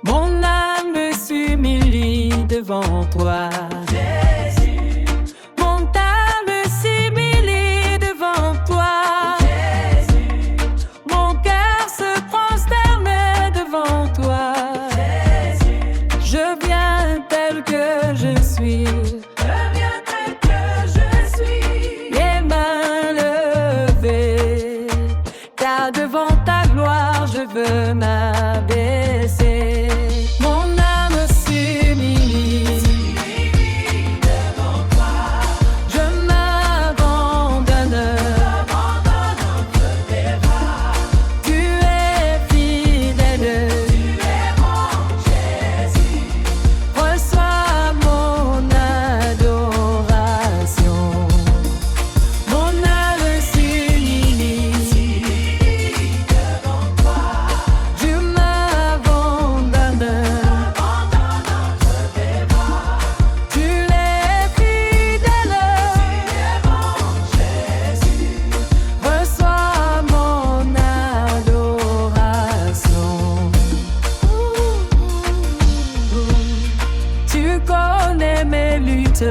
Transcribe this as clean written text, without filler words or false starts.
Mon âme s'humilie devant toi. Jésus, Mon âme s'humilie devant toi. Jésus, Mon cœur se prosterne devant toi. Jésus, Je viens tel que je suis, je viens tel que je suis. les mains levées, car devant ta gloire je veux m'abaisser. Mon âme s'humilie Devant toi, je m'abandonne. abandonne entre tes bras. Tu es fidèle, Tu es mon Jésus, reçois mon adoration. Mon âme s'humilie, devant toi, je m'abandonne. abandonne entre tes bras. Tu es fidèle, Tu es mon Jésus, reçois mon adoration. Tu connais mes luttes,